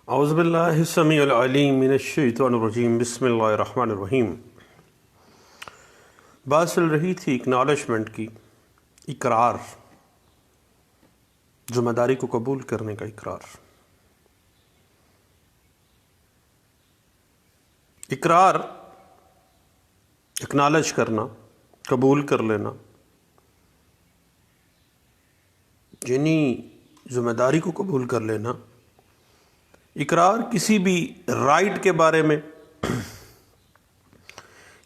औज़ुबिल्लाहिस्समीउल अलीम मिनश्शैतानिर्रजीम बिस्मिल्लाहिर्रहमानिर्रहीम। बात चल रही थी एक्नॉलेजमेंट की, इकरार, ज़िम्मेदारी को कबूल करने का इकरार। इकरार, एक्नॉलेज करना, कबूल कर लेना, यानी ज़िम्मेदारी को कबूल कर लेना। इकरार किसी भी राइट के बारे में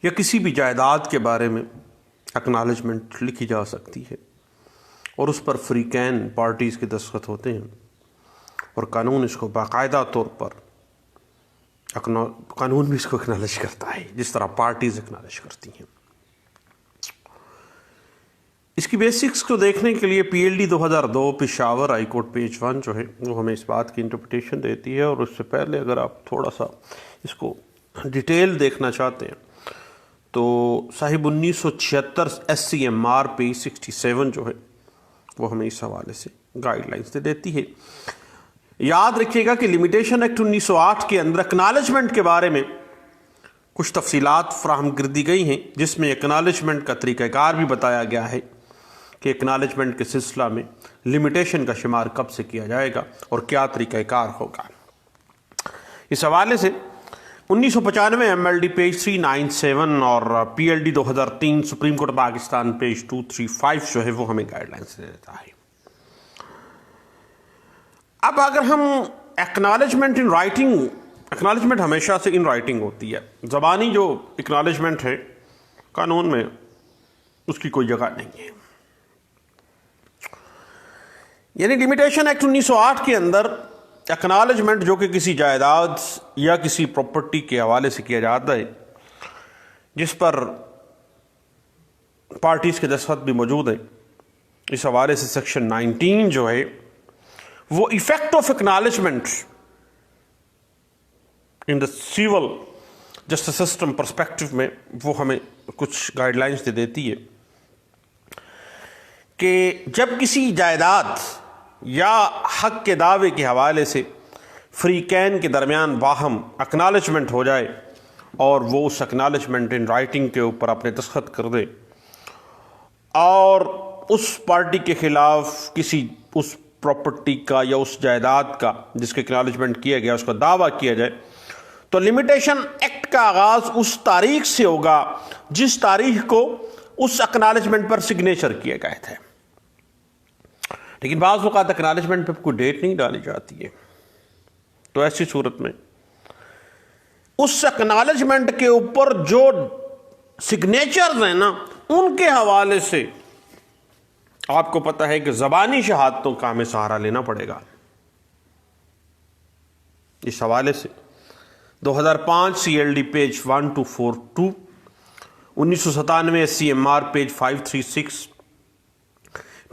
या किसी भी जायदाद के बारे में एक्नॉलेजमेंट लिखी जा सकती है और उस पर फ्रीकैन पार्टीज़ के दस्तखत होते हैं और कानून इसको बाकायदा तौर पर कानून भी इसको एक्नॉलेज करता है, जिस तरह पार्टीज़ एक्नॉलेज करती हैं। इसकी बेसिक्स को देखने के लिए PLD 2002 Peshawar high court page 1 जो है वो हमें इस बात की इंटरप्रिटेशन देती है। और उससे पहले अगर आप थोड़ा सा इसको डिटेल देखना चाहते हैं तो साहिब 1976 SCMR पेज 67 जो है वो हमें इस हवाले से गाइडलाइंस दे देती है। याद रखिएगा कि लिमिटेशन एक्ट 1908 के अंदर एक्नॉलेजमेंट के बारे में कुछ तफसीलात फ्राहम कर दी गई हैं, जिसमें एक्नॉलेजमेंट का तरीक़ाकार भी बताया गया है कि एक्नॉलेजमेंट के सिलसिला में लिमिटेशन का शुमार कब से किया जाएगा और क्या तरीक़ाकार होगा। इस हवाले से 1995 MLD पेज 397 और PLD 2003 supreme court Pakistan page 235 जो है वो हमें गाइडलाइंस दे देता है। अब अगर हम एक्नॉलेजमेंट इन राइटिंग, एक्नॉलेजमेंट हमेशा से इन राइटिंग होती है। ज़बानी जो एक्नॉलेजमेंट है कानून में उसकी कोई जगह नहीं है। यानी लिमिटेशन एक्ट 1908 के अंदर एक्नॉलेजमेंट जो कि किसी जायदाद या किसी प्रॉपर्टी के हवाले से किया जाता है जिस पर पार्टीज के दस्तखत भी मौजूद है, इस हवाले से सेक्शन 19 जो है वो effect of acknowledgement in the civil justice system perspective में वो हमें कुछ गाइडलाइंस दे देती है कि जब किसी जायदाद या हक के दावे के हवाले से फ्रीकैन के दरमियान बाहम एक्नॉलेजमेंट हो जाए और वो उस एक्नॉलेजमेंट इन राइटिंग के ऊपर अपने दस्तखत कर दे और उस पार्टी के खिलाफ किसी उस प्रॉपर्टी का या उस जायदाद का जिसके एक्नॉलेजमेंट किया गया उसका दावा किया जाए, तो लिमिटेशन एक्ट का आगाज उस तारीख से होगा जिस तारीख को उस एक्नॉलेजमेंट पर सिग्नेचर किए गए थे। लेकिन बाज़ वक़्त एक्नॉलेजमेंट पर कोई डेट नहीं डाली जाती है, तो ऐसी सूरत में उस एक्नॉलेजमेंट के ऊपर जो सिग्नेचर्स हैं ना उनके हवाले से आपको पता है कि ज़बानी शहादतों का हमें सहारा लेना पड़ेगा। इस हवाले से 2005 CLD page 1242, 1997 SCMR page 536,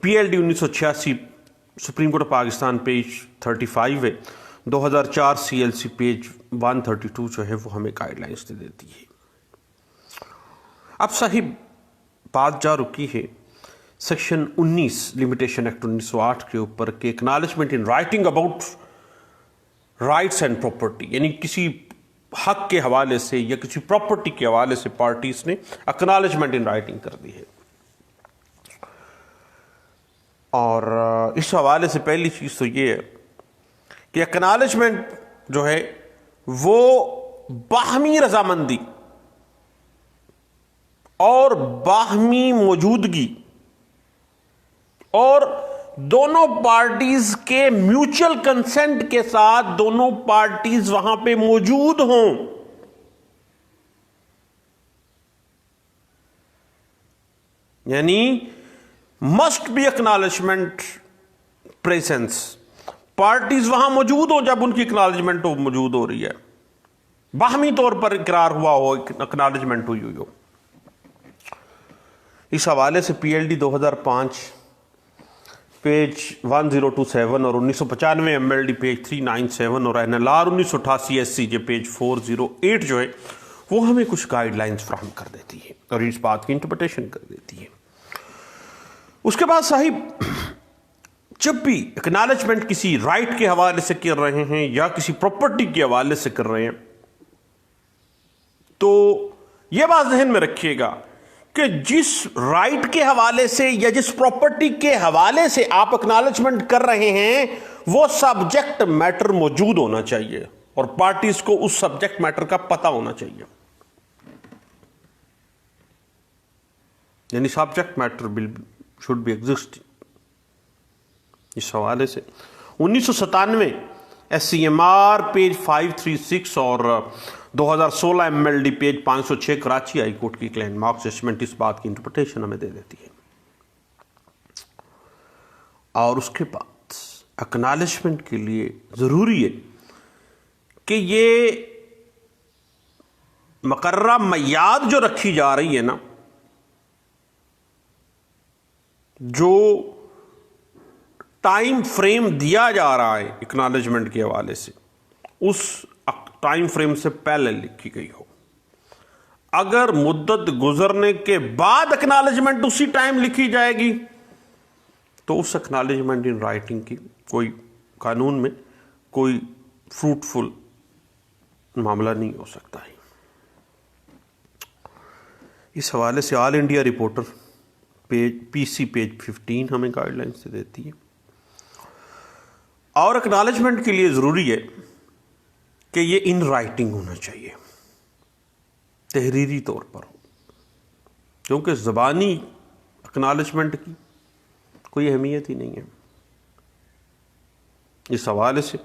PLD 1986 supreme court Pakistan page 35 है, 2004 CLC पेज 132 जो है वो हमें गाइडलाइंस दे देती है। अब साहिब बात जा रुकी है सेक्शन 19 लिमिटेशन एक्ट 1908 के ऊपर के acknowledgement in writing about rights and property, यानी किसी हक के हवाले से या किसी प्रॉपर्टी के हवाले से पार्टीज ने एक्नॉलेजमेंट इन राइटिंग कर दी है। और इस हवाले से पहली चीज़ तो ये है कि एक्नॉलेजमेंट जो है वो बाहमी रजामंदी और बाहमी मौजूदगी और दोनों पार्टीज के म्यूचुअल कंसेंट के साथ दोनों पार्टीज वहां पे मौजूद हों, यानी must be acknowledgement presence, parties वहां मौजूद हो जब उनकी एक्नॉलेजमेंट मौजूद हो रही है, बाहमी तौर पर इकरार हुआ हो, एक्नॉलेजमेंट हुई हो। इस हवाले से PLD 2005 पेज 1027 और 1995 MLD पेज 397 और NLR 1988 SCJ पेज 408 जो है वो हमें कुछ गाइडलाइंस फ्राहम कर देती है और इस बात की इंटरप्रिटेशन कर देती है। उसके बाद साहिब जब भी एक्नॉलेजमेंट किसी राइट के हवाले से कर रहे हैं या किसी प्रॉपर्टी के हवाले से कर रहे हैं, तो यह बात ज़हन में रखिएगा कि जिस राइट के हवाले से या जिस प्रॉपर्टी के हवाले से आप एक्नॉलेजमेंट कर रहे हैं वो सब्जेक्ट मैटर मौजूद होना चाहिए और पार्टीज को उस सब्जेक्ट मैटर का पता होना चाहिए। यानी subject matter should be existing. इस हवाले से 1997 SCMR पेज 536 और 2016 MLD page 506 Karachi high court की लैंडमार्क जजमेंट इस बात की इंटरप्रिटेशन हमें दे देती है। और उसके बाद एक्नॉलेजमेंट के लिए जरूरी है कि ये मुकर्रर मियाद जो रखी जा रही है ना, जो टाइम फ्रेम दिया जा रहा है एक्नॉलेजमेंट के हवाले से, उस टाइम फ्रेम से पहले लिखी गई हो। अगर मुद्दत गुजरने के बाद एक्नॉलेजमेंट उसी टाइम लिखी जाएगी तो उस एक्नॉलेजमेंट इन राइटिंग की कोई कानून में कोई फ्रूटफुल मामला नहीं हो सकता है। इस हवाले से all India reporter page PC page 15 हमें गाइडलाइन से देती है। और एक्नॉलेजमेंट के लिए ज़रूरी है कि ये इन राइटिंग होना चाहिए, तहरीरी तौर पर हो, क्योंकि ज़बानी एक्नॉलेजमेंट की कोई अहमियत ही नहीं है। इस हवाले से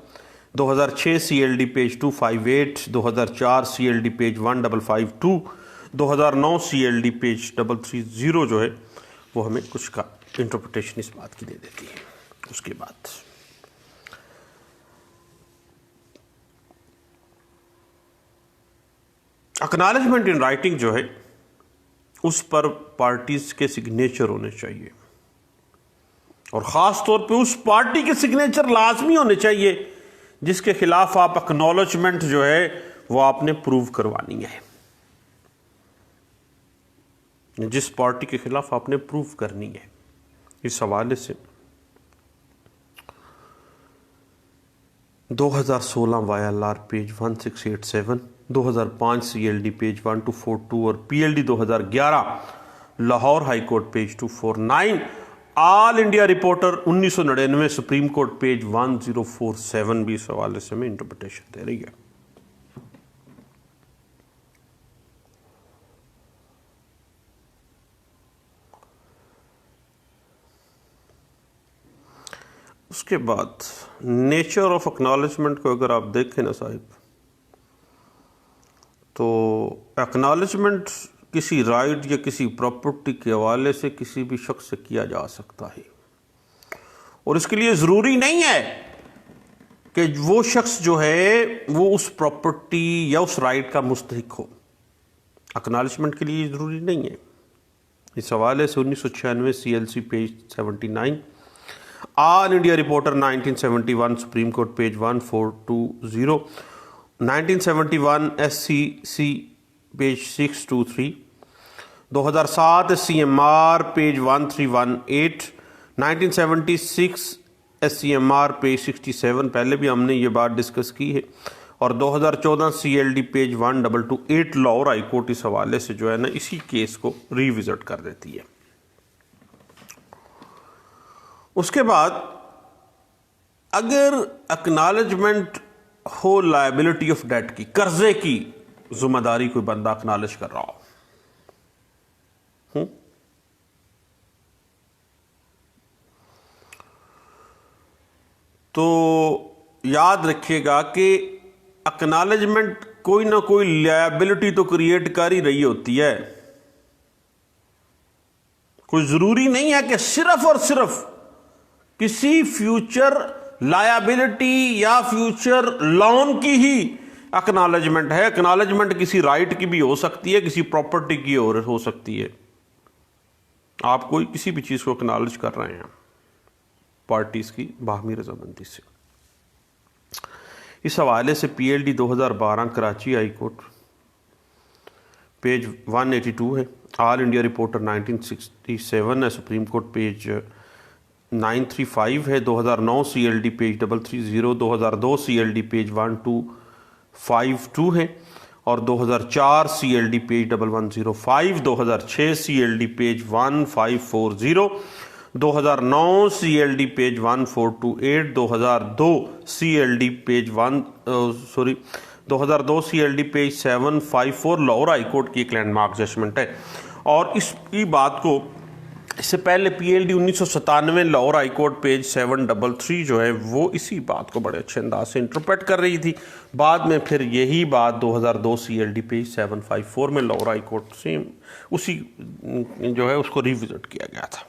2006 CLD page 258, 2004 CLD page 1552, 2009 CLD page 330 जो है वो हमें कुछ का इंटरप्रिटेशन इस बात की दे देती है। उसके बाद एक्नॉलेजमेंट इन राइटिंग जो है उस पर पार्टीज के सिग्नेचर होने चाहिए और ख़ास तौर पे उस पार्टी के सिग्नेचर लाजमी होने चाहिए जिसके खिलाफ आप एक्नॉलेजमेंट जो है वो आपने प्रूव करवानी है, जिस पार्टी के खिलाफ आपने प्रूव करनी है। इस हवाले से 2016 YLR पेज 1687, 2005 CLD पेज 1242 और PLD 2011 Lahore high court page 249, all India reporter 1999 supreme court page 1047 भी इस हवाले से हमें इंटरप्रिटेशन दे रही है। उसके बाद नेचर ऑफ एक्नॉलेजमेंट को अगर आप देखें ना साहिब, तो एक्नॉलेजमेंट किसी राइट या किसी प्रॉपर्टी के हवाले से किसी भी शख्स से किया जा सकता है और इसके लिए ज़रूरी नहीं है कि वो शख्स जो है वो उस प्रॉपर्टी या उस राइट का मुस्तहिक हो। एक्नॉलेजमेंट के लिए ज़रूरी नहीं है। इस हवाले से 1996 CLC page 79, all India reporter 1971 supreme court page 1420, 1971 SCC page 623, 2007 SCMR page 1318, 1976 SCMR page 67, पहले भी हमने ये बात डिस्कस की है, और 2014 CLD page 1228 Lahore high court इस हवाले से जो है ना इसी केस को रिविजिट कर देती है। उसके बाद अगर एक्नॉलेजमेंट हो लायबिलिटी ऑफ डेट की, कर्जे की जिम्मेदारी कोई बंदा एक्नॉलेज कर रहा हो, तो याद रखिएगा कि एक्नॉलेजमेंट कोई ना कोई लायबिलिटी तो क्रिएट कर ही रही होती है। कोई जरूरी नहीं है कि सिर्फ और सिर्फ किसी फ्यूचर लायबिलिटी या फ्यूचर लोन की ही एक्नॉलेजमेंट है। एक्नॉलेजमेंट किसी राइट की भी हो सकती है, किसी प्रॉपर्टी की और हो सकती है। आप कोई किसी भी चीज को एक्नॉलेज कर रहे हैं पार्टीज की बाहमी रजामंदी से। इस हवाले से PLD 2012 Karachi high court page 182 है, ऑल इंडिया रिपोर्टर 1967 है, सुप्रीम कोर्ट पेज 935 है, 2009 CLD पेज 330, 2002 CLD पेज 1252 है और 2004 CLD page 1105, 2006 CLD page 1540, 2009 CLD page 1428, 2002 CLD page 754 Lahore high court की एक लैंडमार्क जजमेंट है। और इसकी बात को इससे पहले PLD 1997 Lahore high court page 733 जो है वो इसी बात को बड़े अच्छे अंदाज से इंटरप्रेट कर रही थी। बाद में फिर यही बात 2002 CLD पेज 754 में लाहौर हाई कोर्ट से उसी जो है उसको रिविजिट किया गया था।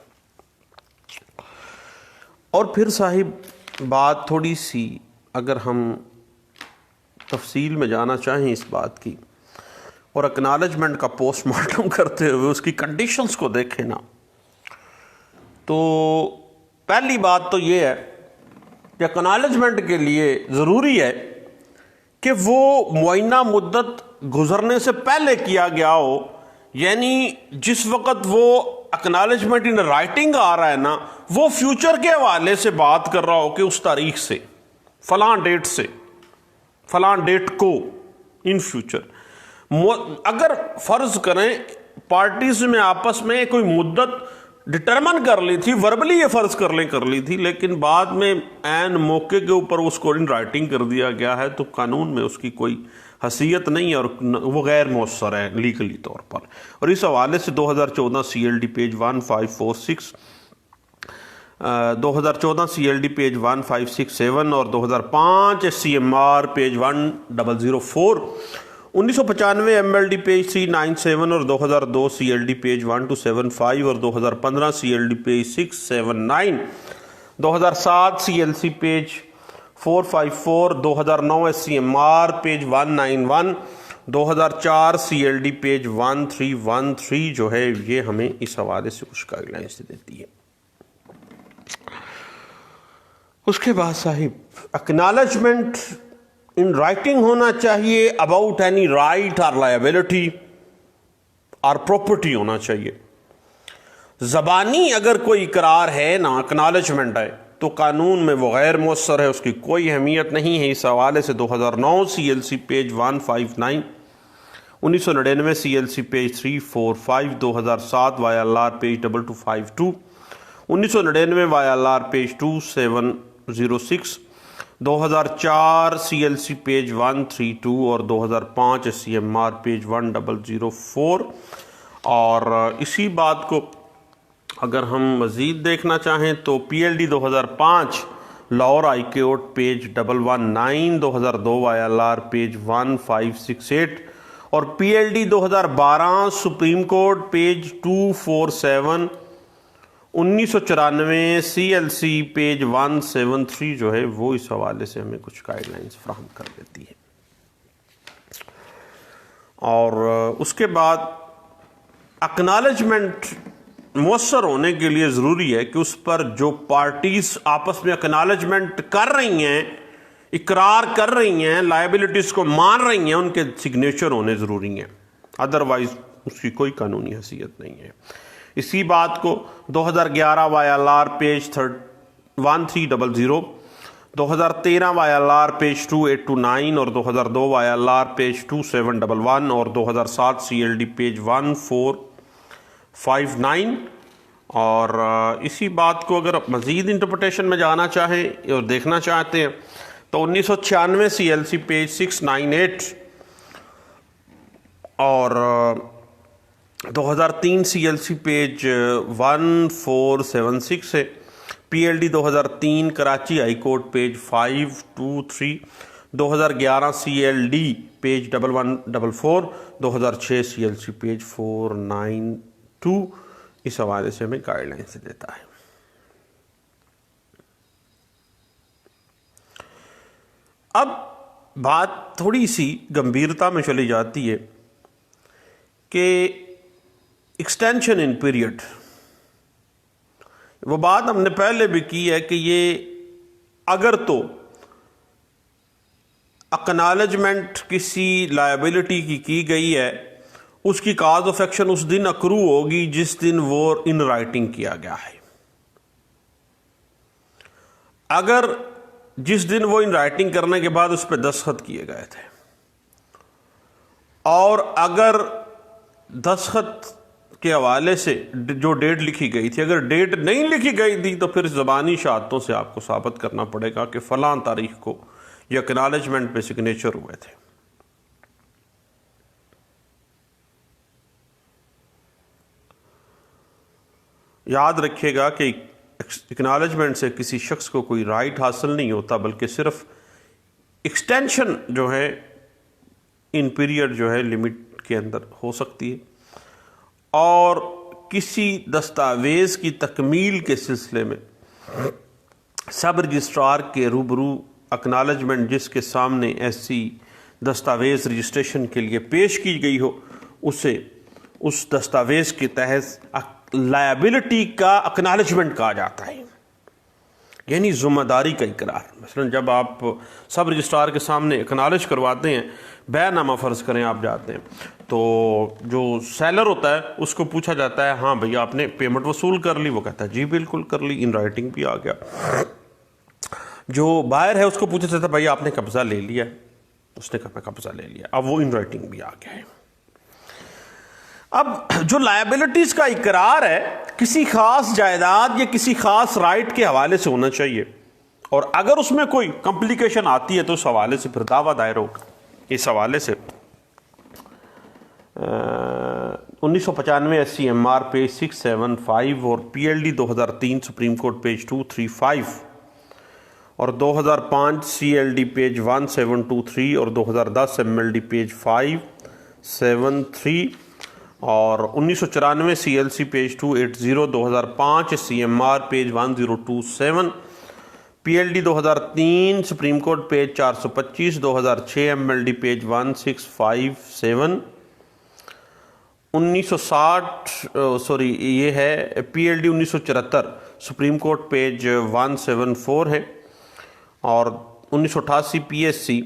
और फिर साहिब बात थोड़ी सी अगर हम तफसील में जाना चाहें इस बात की और एक्नॉलेजमेंट का पोस्टमार्टम करते हुए उसकी कंडीशंस को देखें ना, तो पहली बात तो ये है कि एक्नॉलेजमेंट के लिए ज़रूरी है कि वो मुआयना मुद्दत गुजरने से पहले किया गया हो। यानी जिस वक़्त वो एक्नॉलेजमेंट इन राइटिंग आ रहा है ना, वो फ्यूचर के हवाले से बात कर रहा हो कि उस तारीख से फलां डेट से फलां डेट को इन फ्यूचर। अगर फ़र्ज़ करें पार्टीज में आपस में कोई मुद्दत डिटरमिन कर ली थी, वर्बली ये फ़र्ज़ कर ली थी, लेकिन बाद में एन मौके के ऊपर उसको इन राइटिंग कर दिया गया है, तो कानून में उसकी कोई हैसियत नहीं है और वो गैर मौसर है लीगली तौर पर। और इस हवाले से 2014 CLD पेज 1546, 2014 CLD पेज 1567 और 2005 SCMR पेज 1004, 1995 MLD पेज 397 और 2002 CLD पेज 1275 और 2015 CLD page 679, 2007 CLC page 454, 2009 SCMR page 191, 2004 CLD page 1313 जो है ये हमें इस हवाले से कुछ गाइडलाइंस देती है। उसके बाद साहिब एक्नॉलेजमेंट इन राइटिंग होना चाहिए अबाउट एनी राइट और लायबिलिटी और प्रॉपर्टी होना चाहिए। ज़बानी अगर कोई इकरार है ना, एक्नॉलेजमेंट है, तो कानून में वो गैर मौसर है, उसकी कोई अहमियत नहीं है। इस हवाले से 2009 CLC page 159, 1999 CLC page 345, 2007 YLR page 2252, 1999 YLR page 2706, 2004 CLC page 132 और 2005 SCMR पेज 1004। और इसी बात को अगर हम मज़ीद देखना चाहें तो PLD 2005 Lahore high court page 119, 2002 YLR page 1568 और PLD 2012 supreme court page 247, 1994 CLC page 173 जो है वो इस हवाले से हमें कुछ गाइडलाइंस फ्राहम कर देती है। और उसके बाद एक्नॉलेजमेंट मौसर होने के लिए ज़रूरी है कि उस पर जो पार्टीज आपस में एक्नॉलेजमेंट कर रही हैं, इकरार कर रही हैं, लायबिलिटीज़ को मान रही हैं, उनके सिग्नेचर होने ज़रूरी हैं, अदरवाइज़ उसकी कोई कानूनी हैसियत नहीं है। इसी बात को 2011 YLR पेज 1300, 2013 YLR पेज 2829 और 2002 YLR पेज 2711 और 2007 CLD पेज 1459। और इसी बात को अगर मज़ीद इंटरप्रिटेशन में जाना चाहें और देखना चाहते हैं तो 1996 CLC पेज 698 और 2003 CLC पेज 1476 है। PLD 2003 Karachi high court page 523, 2011 CLD page 1144, 2006 CLC page 492 इस हवाले से हमें गाइडलाइंस देता है। अब बात थोड़ी सी गंभीरता में चली जाती है कि एक्सटेंशन इन पीरियड, वो बात हमने पहले भी की है कि ये अगर तो एक्नॉलेजमेंट किसी लायबिलिटी की गई है, उसकी काज ऑफ एक्शन उस दिन अक्रू होगी जिस दिन वो इन राइटिंग किया गया है। अगर जिस दिन वो इन राइटिंग करने के बाद उस पर दस्तखत किए गए थे और अगर दस्तखत के हवाले से जो डेट लिखी गई थी, अगर डेट नहीं लिखी गई थी तो फिर ज़बानी शहादतों से आपको साबित करना पड़ेगा कि फ़लाँ तारीख को ये एक्नॉलेजमेंट पे सिग्नेचर हुए थे। याद रखिएगा कि एक्नॉलेजमेंट से किसी शख्स को कोई राइट हासिल नहीं होता, बल्कि सिर्फ एक्सटेंशन जो है इन पीरियड जो है लिमिट के अंदर हो सकती है। और किसी दस्तावेज़ की तकमील के सिलसिले में सब रजिस्ट्रार के रूबरू एक्नॉलेजमेंट जिसके सामने ऐसी दस्तावेज़ रजिस्ट्रेशन के लिए पेश की गई हो, उसे उस दस्तावेज़ के तहत लायबिलिटी का एक्नॉलेजमेंट कहा जाता है, यानी ज़िम्मेदारी का इकरार। मसलन जब आप सब रजिस्ट्रार के सामने एक्नॉलेज करवाते हैं, बयानामा फ़र्ज़ करें आप जाते हैं, तो जो सेलर होता है उसको पूछा जाता है, हाँ भैया आपने पेमेंट वसूल कर ली? वो कहता है जी बिल्कुल कर ली, इन राइटिंग भी आ गया। जो बायर है उसको पूछा जाता है, भैया आपने कब्ज़ा ले लिया? उसने कहा मैं कब्ज़ा ले लिया, अब वो इन राइटिंग भी आ गया है। अब जो लायबिलिटीज का इकरार है किसी खास जायदाद या किसी खास राइट के हवाले से होना चाहिए, और अगर उसमें कोई कॉम्प्लिकेशन आती है तो उस हवाले से फिर दावा दायर होगा। इस हवाले से 1995 SCMR पेज 675 और PLD 2003 सुप्रीम कोर्ट पेज 235 और 2005 CLD पेज 1723 और 2010 MLD पेज 573 और 1994 CLC page 280, 2005 CMR page 1027, PLD 2003 supreme court page 425, 2006 MLD page 1657, 1960 ये है PLD 1974 सुप्रीम कोर्ट पेज 174 है, और 1988 PSC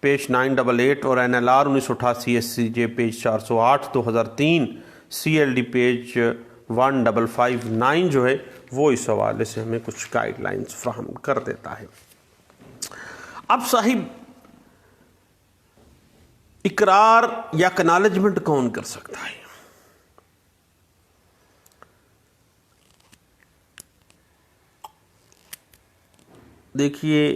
पेज 988 और NLR 1988 SCJ page 408, 2003 CLD page 1559 जो है वो इस हवाले से हमें कुछ गाइडलाइंस फ्राहम कर देता है। अब साहिब इकरार या एक्नॉलेजमेंट कौन कर सकता है? देखिए,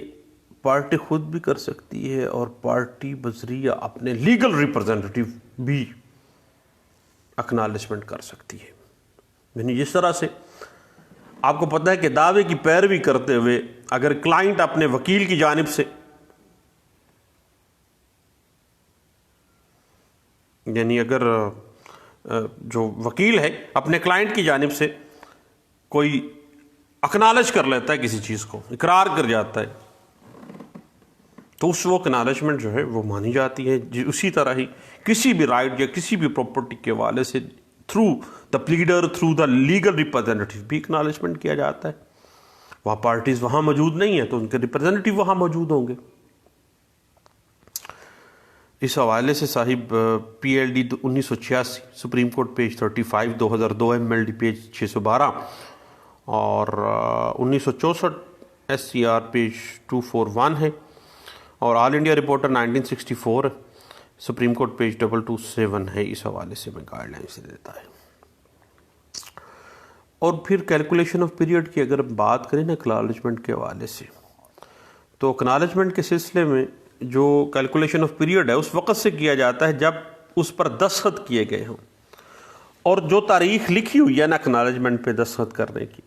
पार्टी खुद भी कर सकती है और पार्टी बजरिया अपने लीगल रिप्रेजेंटेटिव भी एक्नॉलेजमेंट कर सकती है। यानी जिस तरह से आपको पता है कि दावे की पैरवी करते हुए अगर क्लाइंट अपने वकील की जानिब से, यानी अगर जो वकील है अपने क्लाइंट की जानिब से कोई एक्नॉलेज कर लेता है किसी चीज़ को, इकरार कर जाता है, तो उस वो एक्नॉलेजमेंट जो है वो मानी जाती है। उसी तरह ही किसी भी राइट या किसी भी प्रॉपर्टी के हवाले से through the pleader, through the legal representative भी एक्नॉलेजमेंट किया जाता है। वहाँ पार्टीज वहाँ मौजूद नहीं है तो उनके रिप्रेजेंटेटिव वहाँ मौजूद होंगे। इस हवाले से Sahib PLD 1986 supreme court page 35, 2002 MLD page 612 और 1964 SCR पेज 241 है, और all India reporter 1964 supreme court page 227 है। इस हवाले से मैं गाइडलाइंस देता है। और फिर कैलकुलेशन ऑफ पीरियड की अगर बात करें ना एक्नॉलेजमेंट के हवाले से, तो एक्नॉलेजमेंट के सिलसिले में जो कैलकुलेशन ऑफ पीरियड है उस वक़्त से किया जाता है जब उस पर दस्तखत किए गए हों, और जो तारीख लिखी हुई है ना एक्नॉलेजमेंट पे दस्तखत करने की,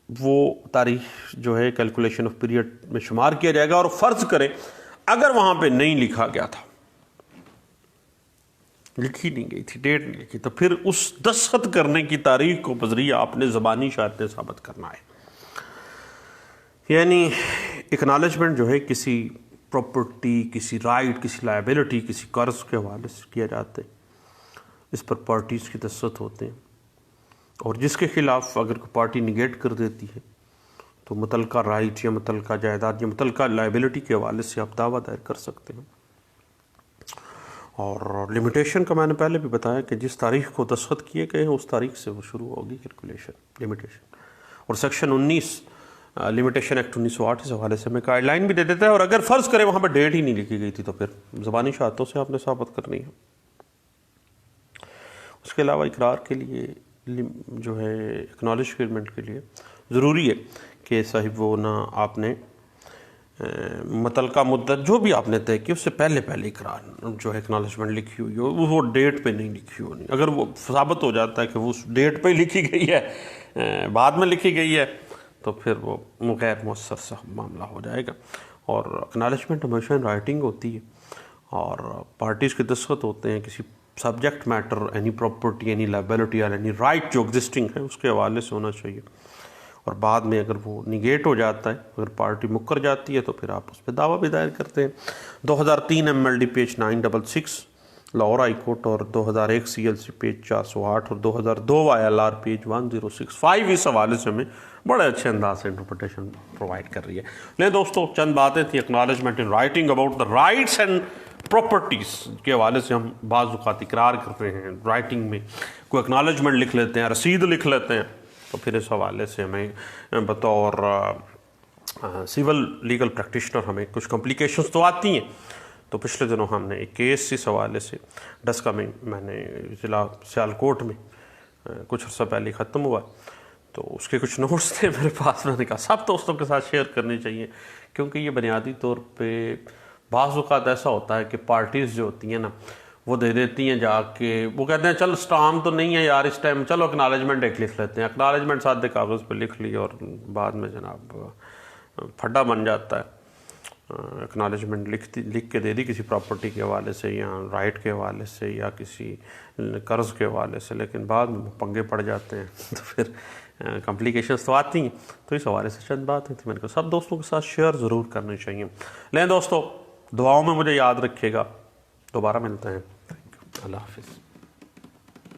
वो तारीख जो है कैलकुलेशन ऑफ पीरियड में शुमार किया जाएगा। और फ़र्ज़ करें अगर वहाँ पे नहीं लिखा गया था, लिखी नहीं गई थी, डेट नहीं लिखी, तो फिर उस दस्तखत करने की तारीख को बजरिया आपने ज़बानी शहादत साबित करना है। यानी एक्नॉलेजमेंट जो है किसी प्रॉपर्टी, किसी राइट, किसी लायबिलिटी, किसी कर्ज के हवाले से किया जाता है। इस पर पार्टीज़ की दस्तखत होते हैं, और जिसके ख़िलाफ़ अगर कोई पार्टी निगेट कर देती है तो मुतलका राइट या मुतलका जायदाद या मुतलका लायबिलिटी के हवाले से आप दावा दायर कर सकते हैं। और लिमिटेशन का मैंने पहले भी बताया कि जिस तारीख को दस्तखत किए गए हैं उस तारीख से वो शुरू होगी कैलकुलेशन लिमिटेशन। और सेक्शन 19 लिमिटेशन एक्ट 1908 इस हवाले से हमें गाइडलाइन भी दे देता है। और अगर फ़र्ज़ करें वहाँ पर डेट ही नहीं लिखी गई थी तो फिर ज़बानी शहादतों से आपने साबित करनी है। उसके अलावा इकरार के लिए जो है एक्नॉलेजमेंट के लिए ज़रूरी है कि साहिब वो ना आपने मुतलका मुद्दत जो भी आपने तय की उससे पहले इकरार जो है एक्नॉलेजमेंट लिखी हुई हो, वो डेट पे नहीं लिखी होनी। अगर वो साबित हो जाता है कि वो उस डेट पे लिखी गई है, बाद में लिखी गई है, तो फिर वो गैर मुअस्सर सा मामला हो जाएगा। और एक्नॉलेजमेंट हमेशा इन राइटिंग होती है और पार्टीज़ के दस्तखत होते हैं किसी subject matter, any property, any liability या एनी राइट जो एग्जिस्टिंग है उसके हवाले से होना चाहिए। और बाद में अगर वो निगेट हो जाता है, अगर पार्टी मुकर जाती है, तो फिर आप उस पर दावा भी दायर करते हैं। 2003 MLD page 966 Lahore high court और 2001 CLC पेज 408 और 2002 ILR पेज 1065 इस हवाले से हमें बड़े अच्छे अंदाज से इंटरप्रिटेशन प्रोवाइड कर रही है। ले दोस्तों, चंद बातें थी acknowledgement in writing about the rights and properties के हवाले से। हम बाज़ औक़ात इकरार करते हैं, राइटिंग में कोई एक्नॉलेजमेंट लिख लेते हैं, रसीद लिख लेते हैं, तो फिर इस हवाले से हमें बतौर सिविल लीगल प्रैक्टिशनर हमें कुछ कॉम्प्लिकेशंस तो आती हैं। तो पिछले दिनों हमने एक केस इस हवाले से डस्का में मैंने ज़िला सियालकोट में कुछ अर्सा पहले ख़त्म हुआ, तो उसके कुछ नोट्स थे मेरे पास। मैंने कहा सब दोस्तों के साथ शेयर करने चाहिए, क्योंकि ये बुनियादी तौर पे बाज़ औक़ात ऐसा होता है कि पार्टीज़ जो होती हैं ना, वो दे देती हैं जाके, वो कहते हैं चल स्टाम्प तो नहीं है यार इस टाइम, चलो एक्नॉलेजमेंट एक लिख लेते हैं। एक्नॉलेजमेंट सादे कागज़ पे लिख ली और बाद में जनाब फड्डा बन जाता है। एक्नॉलेजमेंट लिख के दे दी किसी प्रॉपर्टी के हवाले से या राइट के हवाले से या किसी कर्ज़ के हवाले से, लेकिन बाद में पंगे पड़ जाते हैं तो फिर कॉम्प्लिकेशंस तो आती हैं। तो इस हवाले से चंद बातें थी, मैंने कहा सब दोस्तों के साथ शेयर ज़रूर करनी चाहिए। लें दोस्तों, दुआओं में मुझे याद रखिएगा। दोबारा मिलते हैं। Thank you. अल्लाह हाफ़िज़।